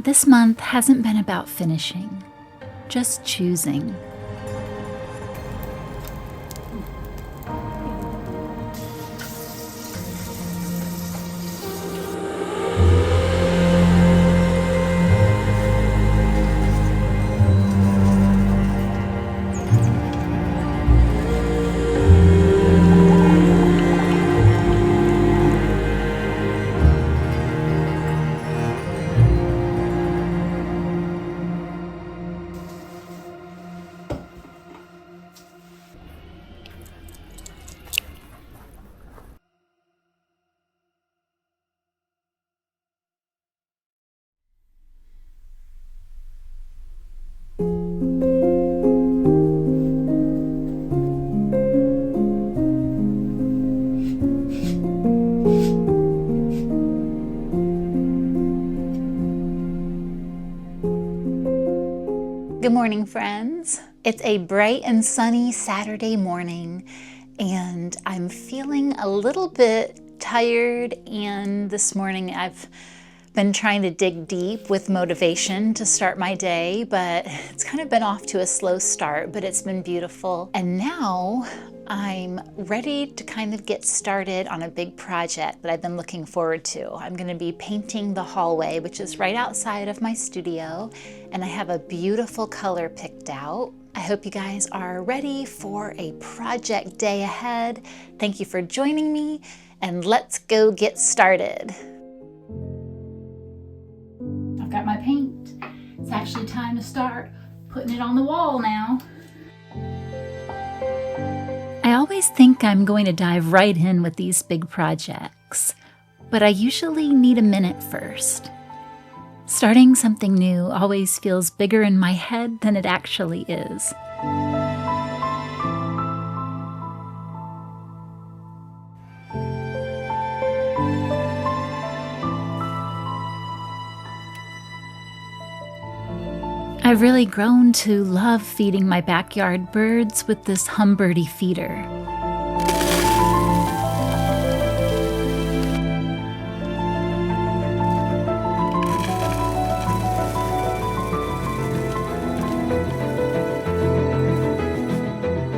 This month hasn't been about finishing, just choosing. Good morning, friends. It's a bright and sunny Saturday morning, and I'm feeling a little bit tired, and this morning I've been trying to dig deep with motivation to start my day, but it's kind of been off to a slow start, but it's been beautiful. And now I'm ready to kind of get started on a big project that I've been looking forward to. I'm going to be painting the hallway, which is right outside of my studio, and I have a beautiful color picked out. I hope you guys are ready for a project day ahead. Thank you for joining me, and let's go get started. I've got my paint. It's actually time to start putting it on the wall now. I always think I'm going to dive right in with these big projects, but I usually need a minute first. Starting something new always feels bigger in my head than it actually is. I've really grown to love feeding my backyard birds with this humbirdie feeder.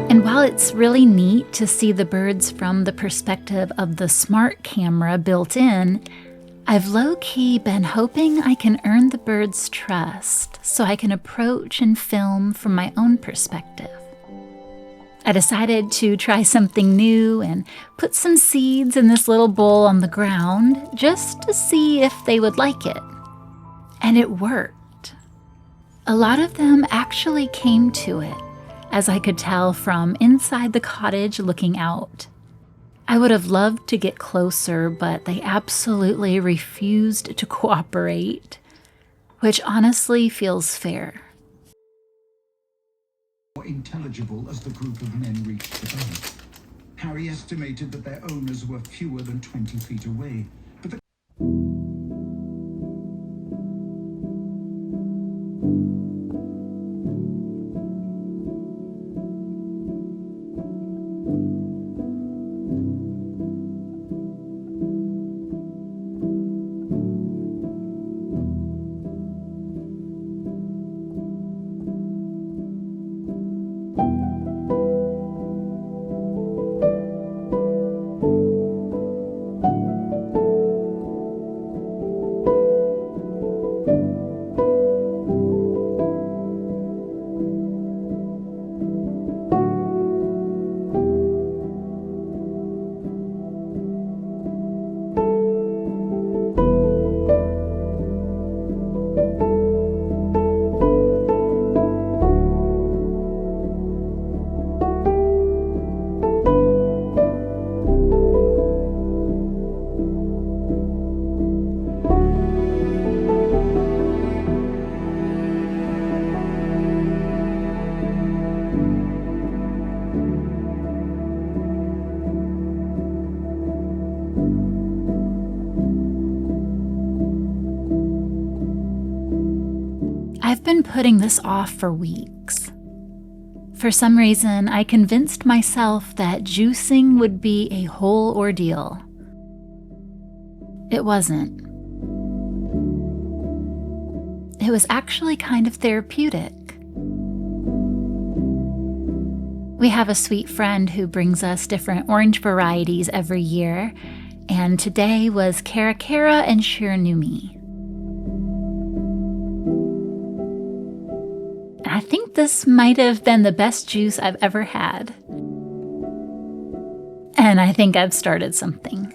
And while it's really neat to see the birds from the perspective of the smart camera built in, I've low-key been hoping I can earn the birds' trust so I can approach and film from my own perspective. I decided to try something new and put some seeds in this little bowl on the ground just to see if they would like it. And it worked. A lot of them actually came to it, as I could tell from inside the cottage looking out. I would have loved to get closer, but they absolutely refused to cooperate, which honestly feels fair. More intelligible as the group of men reached the bank. Harry estimated that their owners were fewer than 20 feet away, but the I've been putting this off for weeks. For some reason, I convinced myself that juicing would be a whole ordeal. It wasn't. It was actually kind of therapeutic. We have a sweet friend who brings us different orange varieties every year, and today was Cara Cara and Shiranumi. I think this might have been the best juice I've ever had. And I think I've started something.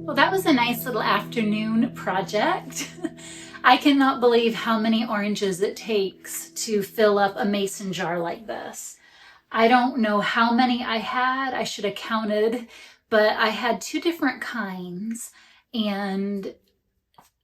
Well, that was a nice little afternoon project. I cannot believe how many oranges it takes to fill up a mason jar like this. I don't know how many I had. I should have counted, but I had 2 different kinds and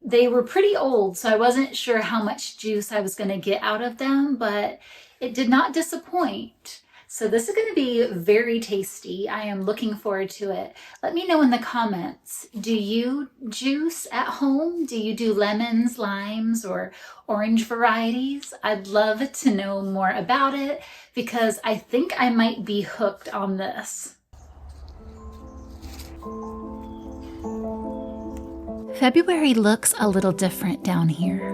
they were pretty old, so I wasn't sure how much juice I was going to get out of them, but it did not disappoint. So this is going to be very tasty. I am looking forward to it. Let me know in the comments, do you juice at home? Do you do lemons, limes, or orange varieties? I'd love to know more about it because I think I might be hooked on this. February looks a little different down here.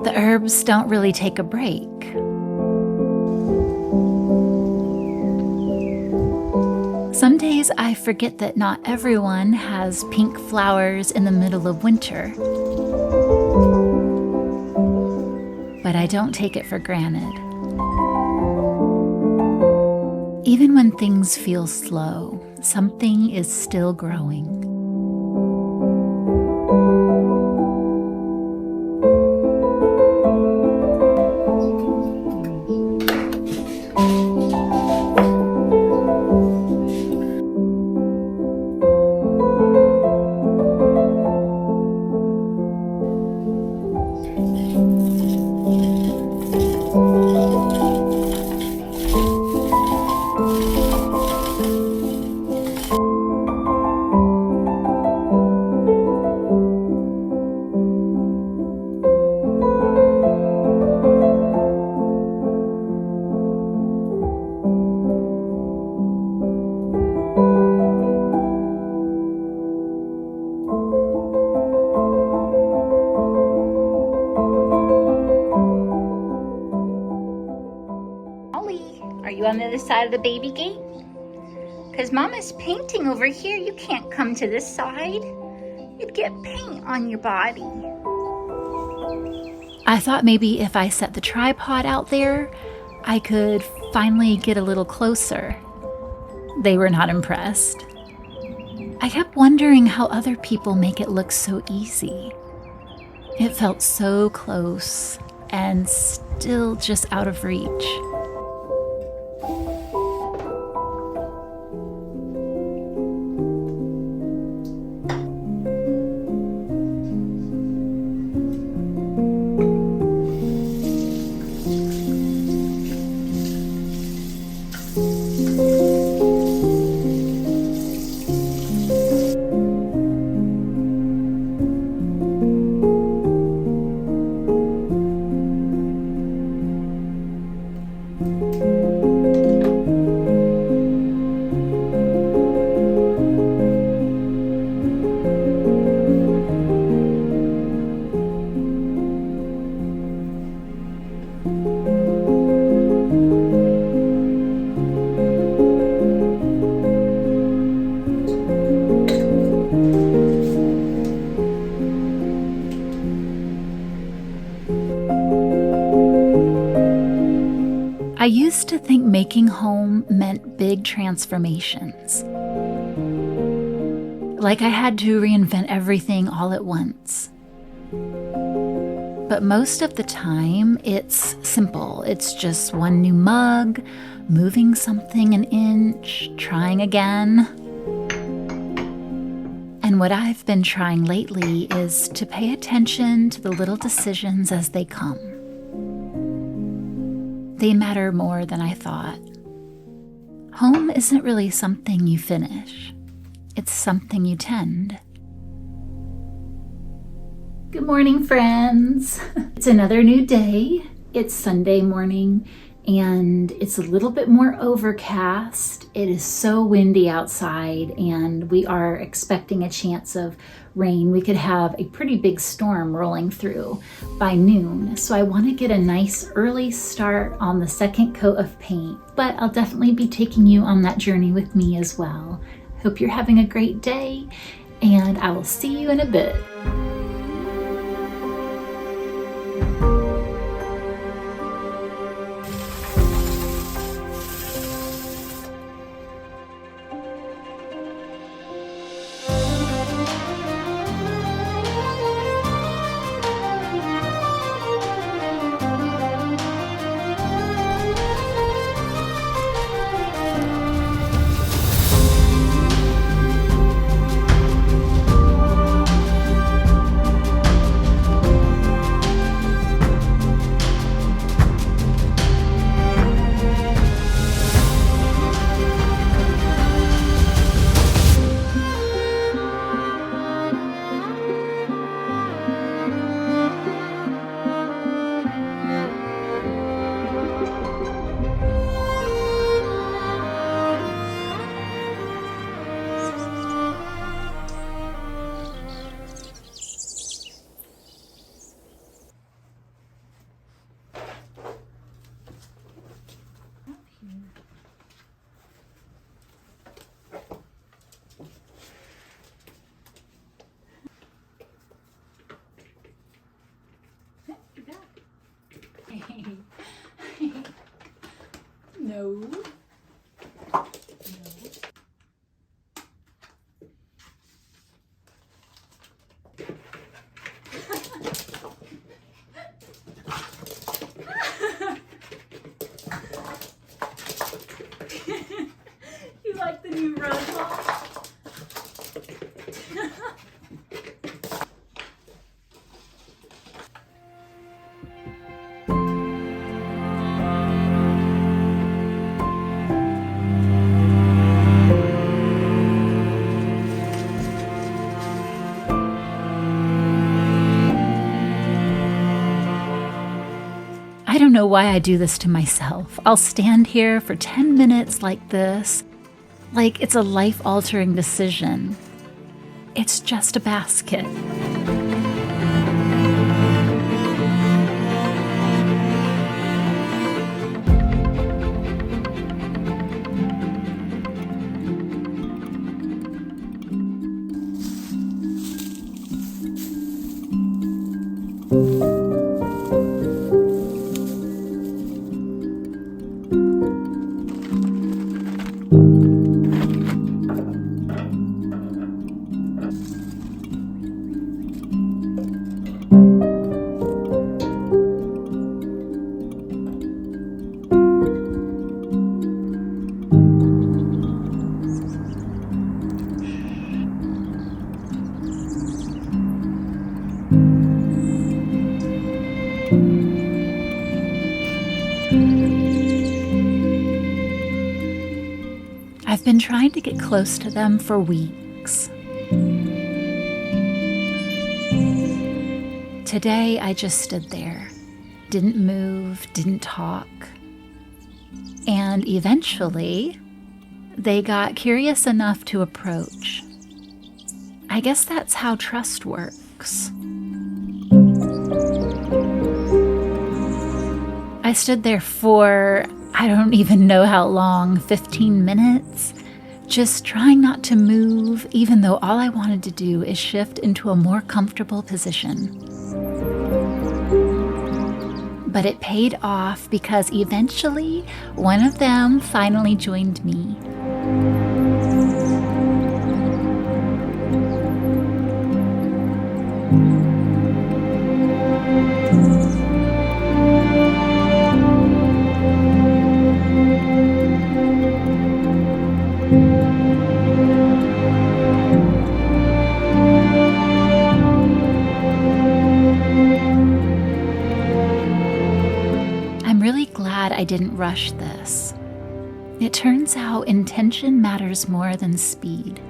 The herbs don't really take a break. Some days I forget that not everyone has pink flowers in the middle of winter. But I don't take it for granted. Even when things feel slow, something is still growing. Are you on the other side of the baby gate? Because Mama's painting over here. You can't come to this side. You'd get paint on your body. I thought maybe if I set the tripod out there, I could finally get a little closer. They were not impressed. I kept wondering how other people make it look so easy. It felt so close and still just out of reach. I used to think making home meant big transformations. Like I had to reinvent everything all at once. But most of the time, it's simple. It's just one new mug, moving something an inch, trying again. And what I've been trying lately is to pay attention to the little decisions as they come. They matter more than I thought. Home isn't really something you finish. It's something you tend. Good morning, friends. It's another new day. It's Sunday morning and it's a little bit more overcast. It is so windy outside and we are expecting a chance of rain. We could have a pretty big storm rolling through by noon. So I want to get a nice early start on the second coat of paint, but I'll definitely be taking you on that journey with me as well. Hope you're having a great day and I will see you in a bit. No. You like the new rug ball? I don't know why I do this to myself. I'll stand here for 10 minutes like this, like it's a life-altering decision. It's just a basket. I've been trying to get close to them for weeks. Today, I just stood there, didn't move, didn't talk. And eventually, they got curious enough to approach. I guess that's how trust works. I stood there for, I don't even know how long, 15 minutes, just trying not to move, even though all I wanted to do is shift into a more comfortable position. But it paid off because eventually one of them finally joined me. I didn't rush this. It turns out intention matters more than speed.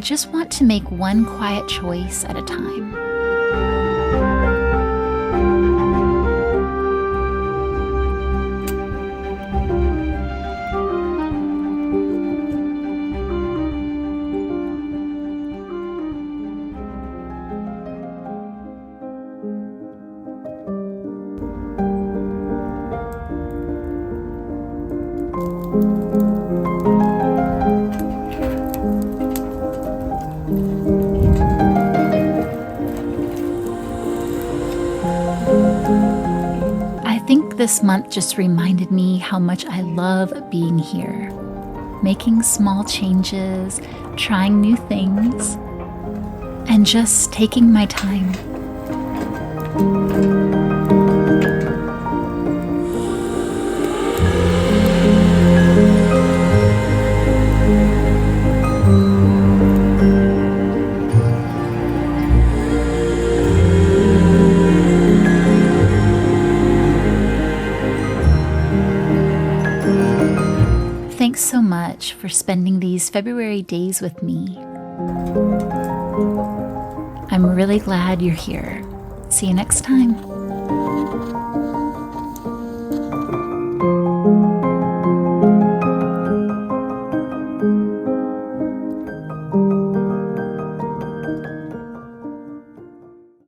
just want to make one quiet choice at a time. I think this month just reminded me how much I love being here, making small changes, trying new things, and just taking my time. Thanks so much for spending these February days with me. I'm really glad you're here. See you next time.